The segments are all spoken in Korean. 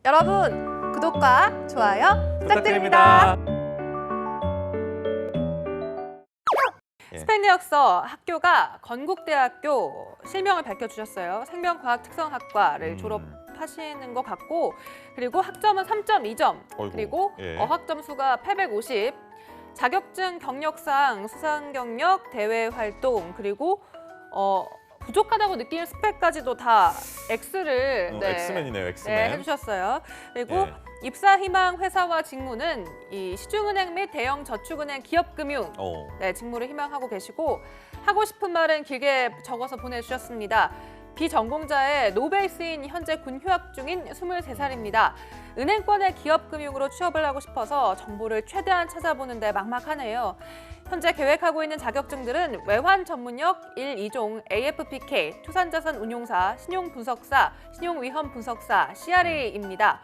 여러분, 구독과 좋아요 부탁드립니다. 스페인어역서 학교가 건국대학교 실명을 밝혀주셨어요. 생명과학특성학과를 졸업하시는 것 같고, 그리고 학점은 3.2점, 어이구, 그리고 예. 어학 점수가 850, 자격증 경력상 수상 경력, 대외 활동, 그리고 부족하다고 느끼는 스펙까지도 다 X를 엑스맨이네요, 엑스맨. 네, 해주셨어요. 그리고 예. 입사 희망 회사와 직무는 이 시중은행 및 대형 저축은행 기업금융 직무를 희망하고 계시고, 하고 싶은 말은 길게 적어서 보내주셨습니다. 비전공자의 노베이스인 현재 군 휴학 중인 23살입니다. 은행권의 기업금융으로 취업을 하고 싶어서 정보를 최대한 찾아보는데 막막하네요. 현재 계획하고 있는 자격증들은 외환 전문역 1, 2종, AFPK, 투산자산 운용사, 신용분석사, 신용위험 분석사, CRA입니다.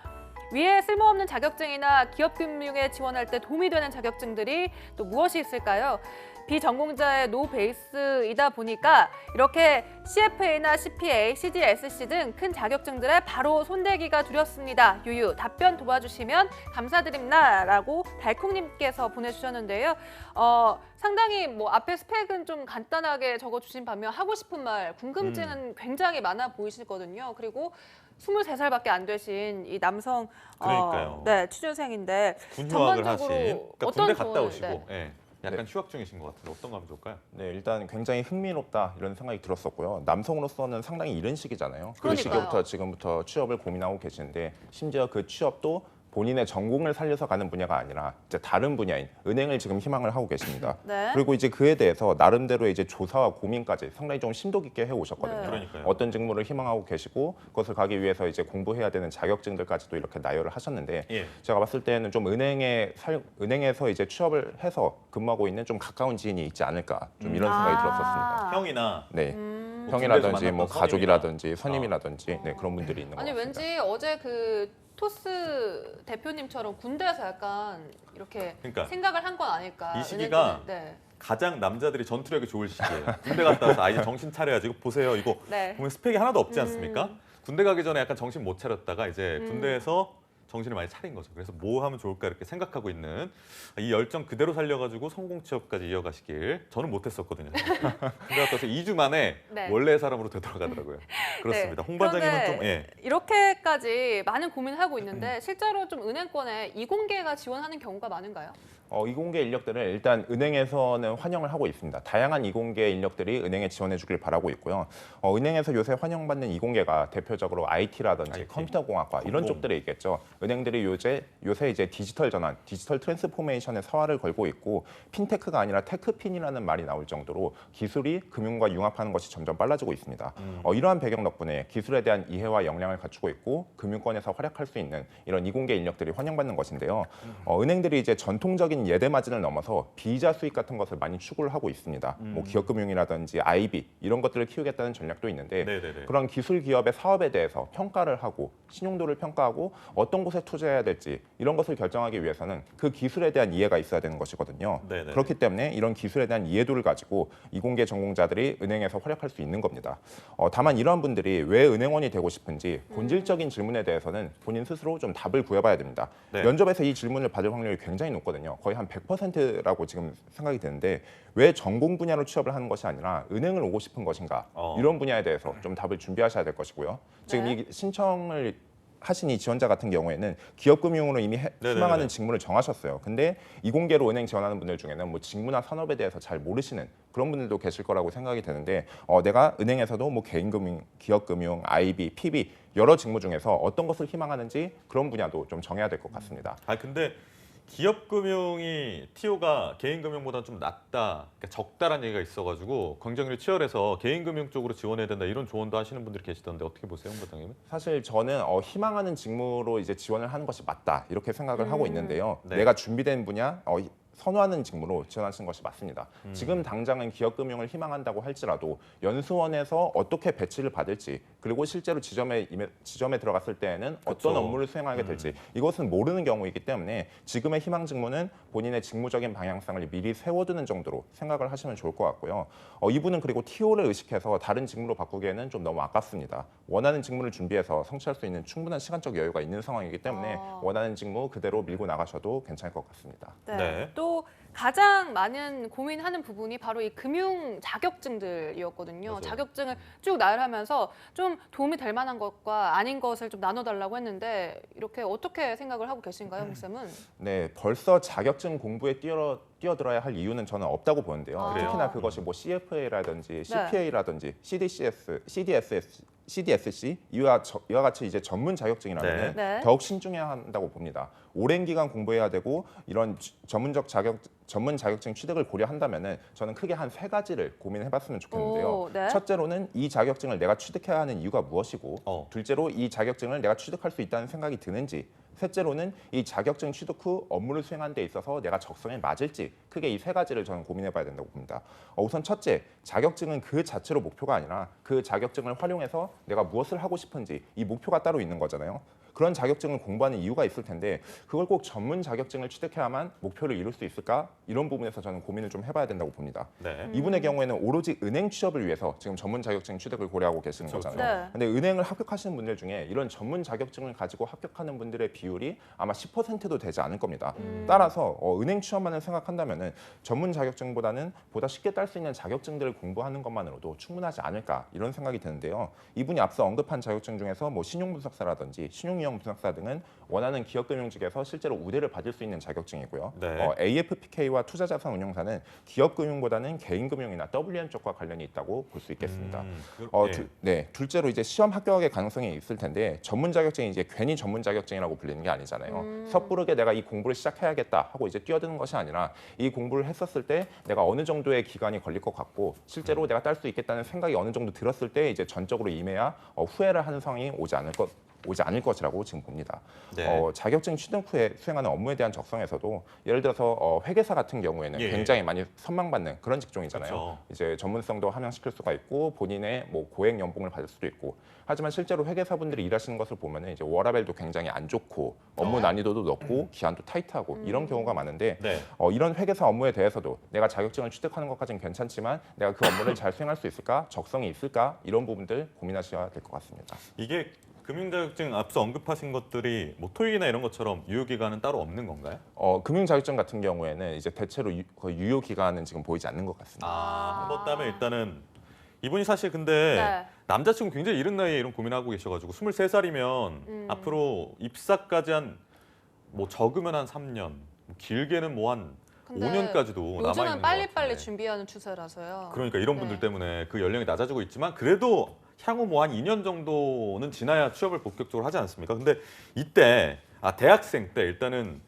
위에 쓸모없는 자격증이나 기업금융에 지원할 때 도움이 되는 자격증들이 또 무엇이 있을까요? 비전공자의 노베이스이다 보니까 이렇게 CFA나 CPA, CDSC 등 큰 자격증들에 바로 손대기가 두렵습니다. 유유, 답변 도와주시면 감사드립니다. 라고 달콩님께서 보내주셨는데요. 상당히 앞에 스펙은 좀 간단하게 적어주신 반면 하고 싶은 말, 궁금증은 굉장히 많아 보이시거든요. 그리고 23살밖에 안 되신 이 남성 그러니까요. 취준생인데 군 휴학을 하신, 전반적으로 그러니까 어떤 군대 갔다 조언을, 오시고 약간 휴학 중이신 것 같은데 어떤 거 하면 좋을까요? 네, 일단 굉장히 흥미롭다 이런 생각이 들었었고요. 남성으로서는 상당히 이른 시기잖아요. 그 그러니까요. 시기부터 지금부터 취업을 고민하고 계시는데, 심지어 그 취업도 본인의 전공을 살려서 가는 분야가 아니라 이제 다른 분야인 은행을 지금 희망을 하고 계십니다. 네. 그리고 이제 그에 대해서 나름대로 이제 조사와 고민까지 상당히 좀 심도 깊게 해 오셨거든요. 네. 그러니까요. 어떤 직무를 희망하고 계시고 그것을 가기 위해서 이제 공부해야 되는 자격증들까지도 이렇게 나열을 하셨는데, 예. 제가 봤을 때는 좀 은행에서 이제 취업을 해서 근무하고 있는 좀 가까운 지인이 있지 않을까, 좀 이런 생각이 들었었습니다. 형이나 네. 군대에서 형이라든지 뭐 만났던 가족이라든지 선임이라든지 네, 그런 분들이 있는 것 아니 같습니다. 왠지 어제 그 토스 대표님처럼 군대에서 약간 이렇게 그러니까 생각을 한 건 아닐까. 이 시기가 네. 가장 남자들이 전투력이 좋을 시기예요. 군대 갔다 와서 이제 정신 차려야지. 이거 보세요. 이거 네. 보면 스펙이 하나도 없지 않습니까? 군대 가기 전에 약간 정신 못 차렸다가 이제 군대에서 정신을 많이 차린 거죠. 그래서 뭐 하면 좋을까 이렇게 생각하고 있는 이 열정 그대로 살려가지고 성공 취업까지 이어가시길. 저는 못했었거든요. 군대 갔다 와서 2주 만에 네. 원래의 사람으로 되돌아가더라고요. 그렇습니다. 홍 반장님은 좀 이렇게까지 많은 고민을 하고 있는데 실제로 좀 은행권에 이공계가 지원하는 경우가 많은가요? 이공계 인력들을 일단 은행에서는 환영을 하고 있습니다. 다양한 이공계 인력들이 은행에 지원해 주길 바라고 있고요. 은행에서 요새 환영받는 이공계가 대표적으로 IT라든지 IT. 컴퓨터공학과 이런 쪽들에 있겠죠. 은행들이 요새 이제 디지털 전환, 디지털 트랜스포메이션에 사활을 걸고 있고, 핀테크가 아니라 테크핀이라는 말이 나올 정도로 기술이 금융과 융합하는 것이 점점 빨라지고 있습니다. 이러한 배경 덕분에 기술에 대한 이해와 역량을 갖추고 있고 금융권에서 활약할 수 있는 이런 이공계 인력들이 환영받는 것인데요. 은행들이 이제 전통적인 예대 마진을 넘어서 비이자 수익 같은 것을 많이 추구를 하고 있습니다. 뭐 기업금융이라든지 IB 이런 것들을 키우겠다는 전략도 있는데, 네네네. 그런 기술 기업의 사업에 대해서 평가를 하고 신용도를 평가하고 어떤 곳에 투자해야 될지 이런 것을 결정하기 위해서는 그 기술에 대한 이해가 있어야 되는 것이거든요. 네네. 그렇기 때문에 이런 기술에 대한 이해도를 가지고 이공계 전공자들이 은행에서 활약할 수 있는 겁니다. 다만 이러한 분들이 왜 은행원이 되고 싶은지 본질적인 질문에 대해서는 본인 스스로 좀 답을 구해봐야 됩니다. 네. 면접에서 이 질문을 받을 확률이 굉장히 높거든요. 거의 한 100%라고 지금 생각이 드는데, 왜 전공 분야로 취업을 하는 것이 아니라 은행을 오고 싶은 것인가, 이런 분야에 대해서 좀 답을 준비하셔야 될 것이고요. 지금 네. 이 신청을 하신 이 지원자 같은 경우에는 기업금융으로 이미 희망하는 직무를 정하셨어요. 근데 이공계로 은행 지원하는 분들 중에는 뭐 직무나 산업에 대해서 잘 모르시는 그런 분들도 계실 거라고 생각이 되는데, 내가 은행에서도 뭐 개인금융, 기업금융, IB, PB 여러 직무 중에서 어떤 것을 희망하는지 그런 분야도 좀 정해야 될 것 같습니다. 근데 기업금융이 TO가 개인금융보다 좀 낮다, 그러니까 적다라는 얘기가 있어가지고 경쟁률이 치열해서 개인금융 쪽으로 지원해야 된다 이런 조언도 하시는 분들이 계시던데 어떻게 보세요, 홍 반장님은? 사실 저는 희망하는 직무로 이제 지원을 하는 것이 맞다 이렇게 생각을 하고 있는데요. 네. 내가 준비된 분야, 선호하는 직무로 지원하시는 것이 맞습니다. 지금 당장은 기업금융을 희망한다고 할지라도 연수원에서 어떻게 배치를 받을지 그리고 실제로 지점에 들어갔을 때에는 어떤 그쵸. 업무를 수행하게 될지 이것은 모르는 경우이기 때문에 지금의 희망 직무는 본인의 직무적인 방향성을 미리 세워두는 정도로 생각을 하시면 좋을 것 같고요. 이분은 그리고 TO를 의식해서 다른 직무로 바꾸기에는 좀 너무 아깝습니다. 원하는 직무를 준비해서 성취할 수 있는 충분한 시간적 여유가 있는 상황이기 때문에 원하는 직무 그대로 밀고 나가셔도 괜찮을 것 같습니다. 네. 또 가장 많은 고민하는 부분이 바로 이 금융 자격증들이었거든요. 맞아요. 자격증을 쭉 나열하면서 좀 도움이 될 만한 것과 아닌 것을 좀 나눠달라고 했는데 이렇게 어떻게 생각을 하고 계신가요, 홍쌤은? 네, 벌써 자격증 공부에 뛰어들어야 할 이유는 저는 없다고 보는데요. 그래요? 특히나 그것이 뭐 CFA라든지 CPA라든지 CDSC 이와 같이 이제 전문 자격증이라면 네. 더욱 신중해야 한다고 봅니다. 오랜 기간 공부해야 되고 이런 전문 자격증 취득을 고려한다면은 저는 크게 한 3가지를 고민해봤으면 좋겠는데요. 오, 네. 첫째로는 이 자격증을 내가 취득해야 하는 이유가 무엇이고, 둘째로 이 자격증을 내가 취득할 수 있다는 생각이 드는지, 셋째로는 이 자격증 취득 후 업무를 수행하는 데 있어서 내가 적성에 맞을지 크게 이 3가지를 저는 고민해봐야 된다고 봅니다. 우선 첫째, 자격증은 그 자체로 목표가 아니라 그 자격증을 활용해서 내가 무엇을 하고 싶은지 이 목표가 따로 있는 거잖아요. 그런 자격증을 공부하는 이유가 있을 텐데 그걸 꼭 전문 자격증을 취득해야만 목표를 이룰 수 있을까? 이런 부분에서 저는 고민을 좀 해봐야 된다고 봅니다. 네. 이분의 경우에는 오로지 은행 취업을 위해서 지금 전문 자격증 취득을 고려하고 계시는 그렇죠. 거잖아요. 네. 근데 은행을 합격하시는 분들 중에 이런 전문 자격증을 가지고 합격하는 분들의 비율이 아마 10%도 되지 않을 겁니다. 따라서 은행 취업만을 생각한다면은 전문 자격증보다는 보다 쉽게 딸 수 있는 자격증들을 공부하는 것만으로도 충분하지 않을까 이런 생각이 드는데요. 이분이 앞서 언급한 자격증 중에서 뭐 신용분석사라든지 신용유형 분석사 등은 원하는 기업금융직에서 실제로 우대를 받을 수 있는 자격증이고요. 네. AFPK와 투자자산운용사는 기업금융보다는 개인금융이나 WM 쪽과 관련이 있다고 볼 수 있겠습니다. 둘째로 이제 시험 합격의 가능성이 있을 텐데 전문 자격증이 이제 괜히 전문 자격증이라고 불리는 게 아니잖아요. 섣부르게 내가 이 공부를 시작해야겠다 하고 이제 뛰어드는 것이 아니라 이 공부를 했었을 때 내가 어느 정도의 기간이 걸릴 것 같고 실제로 내가 딸 수 있겠다는 생각이 어느 정도 들었을 때 이제 전적으로 임해야 후회를 하는 상황이 오지 않을 것이라고 지금 봅니다. 네. 자격증 취득 후에 수행하는 업무에 대한 적성에서도 예를 들어서 회계사 같은 경우에는 예. 굉장히 많이 선망받는 그런 직종이잖아요. 그렇죠. 이제 전문성도 함양시킬 수가 있고 본인의 뭐 고액 연봉을 받을 수도 있고 하지만 실제로 회계사분들이 일하시는 것을 보면은 이제 워라밸도 굉장히 안 좋고 업무 난이도도 높고 기한도 타이트하고 이런 경우가 많은데 네. 이런 회계사 업무에 대해서도 내가 자격증을 취득하는 것까지는 괜찮지만 내가 그 업무를 잘 수행할 수 있을까? 적성이 있을까? 이런 부분들 고민하셔야 될 것 같습니다. 이게 금융자격증 앞서 언급하신 것들이 뭐 토익이나 이런 것처럼 유효기간은 따로 없는 건가요? 금융자격증 같은 경우에는 이제 대체로 유효 기간은 지금 보이지 않는 것 같습니다. 한번 따면 일단은 이분이 사실 근데 네. 남자친구 굉장히 이른 나이에 이런 고민하고 계셔가지고 23살이면 앞으로 입사까지 한 뭐 적으면 한 3년, 길게는 뭐 한 근데 5년까지도 남아 있는 요즘은 것 빨리빨리 같은데. 준비하는 추세라서요. 그러니까 이런 네. 분들 때문에 그 연령이 낮아지고 있지만 그래도 향후 뭐 한 2년 정도는 지나야 취업을 본격적으로 하지 않습니까? 근데 이때 대학생 때 일단은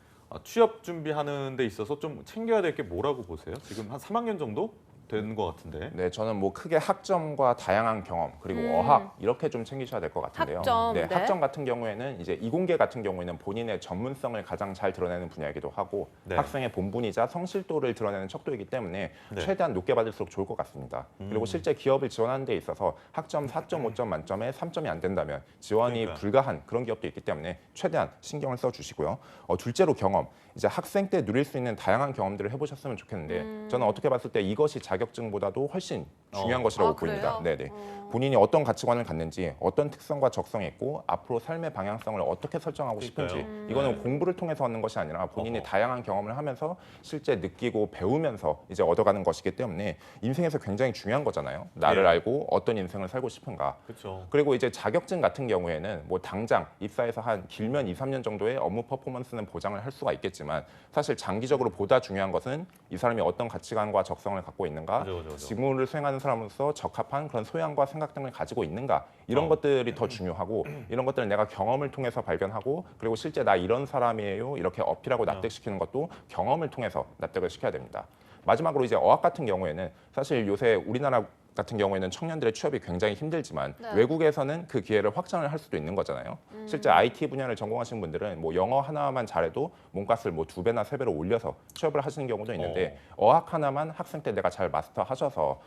취업 준비하는 데 있어서 좀 챙겨야 될 게 뭐라고 보세요? 지금 한 3학년 정도 되는 것 같은데. 네, 저는 뭐 크게 학점과 다양한 경험 그리고 어학 이렇게 좀 챙기셔야 될 것 같은데요. 학점, 네, 네. 학점 같은 경우에는 이제 이공계 같은 경우에는 본인의 전문성을 가장 잘 드러내는 분야이기도 하고 네. 학생의 본분이자 성실도를 드러내는 척도이기 때문에 네. 최대한 높게 받을수록 좋을 것 같습니다. 그리고 실제 기업을 지원하는 데 있어서 학점 4.5점 만점에 3점이 안 된다면 지원이 그러니까요. 불가한 그런 기업도 있기 때문에 최대한 신경을 써 주시고요. 둘째로 경험. 이제 학생 때 누릴 수 있는 다양한 경험들을 해보셨으면 좋겠는데 저는 어떻게 봤을 때 이것이 자격증보다도 훨씬 중요한 것이라고 보입니다. 그래요? 네네. 본인이 어떤 가치관을 갖는지, 어떤 특성과 적성이 있고 앞으로 삶의 방향성을 어떻게 설정하고 싶은지 그러니까요. 이거는 공부를 통해서 얻는 것이 아니라 본인이 어허. 다양한 경험을 하면서 실제 느끼고 배우면서 이제 얻어가는 것이기 때문에 인생에서 굉장히 중요한 거잖아요. 나를 예. 알고 어떤 인생을 살고 싶은가. 그렇죠. 그리고 이제 자격증 같은 경우에는 뭐 당장 입사해서 한 길면 2, 3년 정도의 업무 퍼포먼스는 보장을 할 수가 있겠지만 사실 장기적으로 보다 중요한 것은 이 사람이 어떤 가치관과 적성을 갖고 있는가, 맞아. 직무를 수행하는 사람으로서 적합한 그런 소양과 생각 등을 가지고 있는가 이런 것들이 더 중요하고 이런 것들을 내가 경험을 통해서 발견하고 그리고 실제 나 이런 사람이에요 이렇게 어필하고 납득시키는 것도 경험을 통해서 납득을 시켜야 됩니다. 마지막으로 이제 어학 같은 경우에는 사실 요새 우리나라 같은 경우에는 청년들의 취업이 굉장히 힘들지만 네. 외국에서는 그 기회를 확장을 할 수도 있는 거잖아요. 실제 IT 분야를 전공하시는 분들은 뭐 영어 하나만 잘해도 몸값을 뭐 2배나 3배로 올려서 취업을 하시는 경우도 있는데 어학 하나만 학생 때 내가 잘 마스터하셔서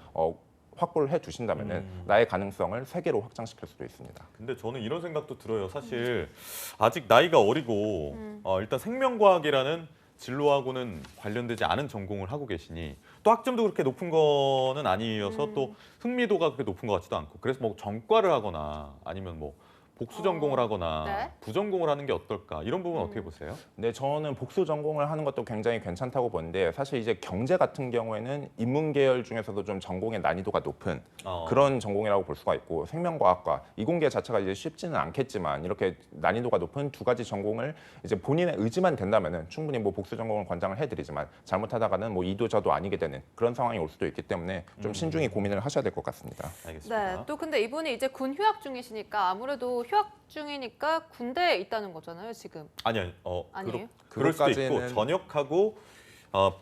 확보를 해 두신다면은 나의 가능성을 세계로 확장시킬 수도 있습니다. 근데 저는 이런 생각도 들어요. 사실 아직 나이가 어리고 일단 생명과학이라는 진로하고는 관련되지 않은 전공을 하고 계시니 또 학점도 그렇게 높은 거는 아니어서 또 흥미도가 그렇게 높은 것 같지도 않고 그래서 뭐 전과를 하거나 아니면 뭐 복수 전공을 하거나 네. 부전공을 하는 게 어떨까 이런 부분 어떻게 보세요? 네, 저는 복수 전공을 하는 것도 굉장히 괜찮다고 보는데 사실 이제 경제 같은 경우에는 인문 계열 중에서도 좀 전공의 난이도가 높은 그런 전공이라고 볼 수가 있고 생명과학과 이공계 자체가 이제 쉽지는 않겠지만 이렇게 난이도가 높은 두 가지 전공을 이제 본인의 의지만 된다면은 충분히 뭐 복수 전공을 권장을 해드리지만 잘못하다가는 뭐 이도 저도 아니게 되는 그런 상황이 올 수도 있기 때문에 좀 신중히 고민을 하셔야 될 것 같습니다. 알겠습니다. 네, 또 근데 이분이 이제 군 휴학 중이시니까 아무래도 휴학 중이니까 군대에 있다는 거잖아요, 지금. 아니요. 아니에요? 그럴 수도 있고 그것까지는- 전역하고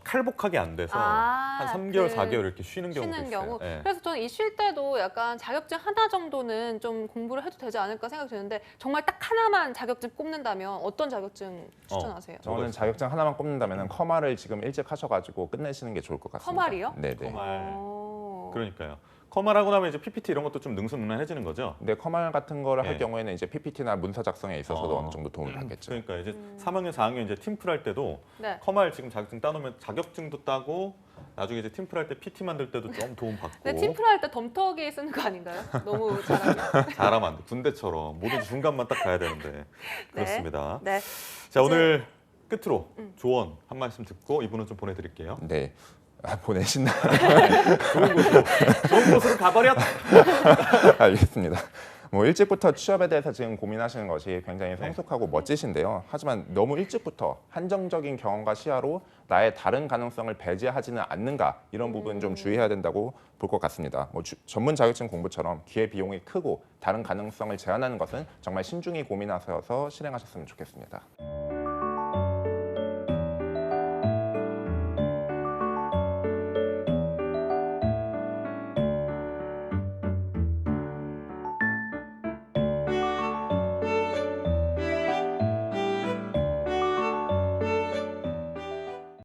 칼복하기 안 돼서 한 3개월, 4개월 이렇게 쉬는 경우도 쉬는 있어요. 경우. 예. 그래서 저는 이 쉴 때도 약간 자격증 하나 정도는 좀 공부를 해도 되지 않을까 생각이 드는데 정말 딱 하나만 자격증 꼽는다면 어떤 자격증 추천하세요? 저는 자격증 하나만 꼽는다면은 커말을 지금 일찍 하셔가지고 끝내시는 게 좋을 것 같습니다. 커말이요? 네네. 커말. 어. 그러니까요. 커말하고 나면 이제 PPT 이런 것도 좀 능수능란해지는 거죠. 근데 커말 같은 거를 네. 할 경우에는 이제 PPT나 문서 작성에 있어서도 어느 정도 도움이 받겠죠. 그러니까 이제 3학년, 4학년 이제 팀플 할 때도 네. 커말 지금 자격증 따놓으면 자격증도 따고 나중에 이제 팀플 할 때 PT 만들 때도 좀 도움 받고. 근데 팀플 할 때 덤터기 쓰는 거 아닌가요? 너무 잘하면. 잘하면 안 돼. 군대처럼 모든 중간만 딱 가야 되는데. 그렇습니다. 네. 자, 오늘 끝으로 조언 한 말씀 듣고 이분은 좀 보내드릴게요. 네. 보내신다. 좋은 곳으로 가버렸. 알겠습니다. 뭐 일찍부터 취업에 대해서 지금 고민하시는 것이 굉장히 성숙하고 멋지신데요. 하지만 너무 일찍부터 한정적인 경험과 시야로 나의 다른 가능성을 배제하지는 않는가 이런 부분 좀 주의해야 된다고 볼 것 같습니다. 뭐 전문 자격증 공부처럼 기회 비용이 크고 다른 가능성을 제한하는 것은 정말 신중히 고민하셔서 실행하셨으면 좋겠습니다.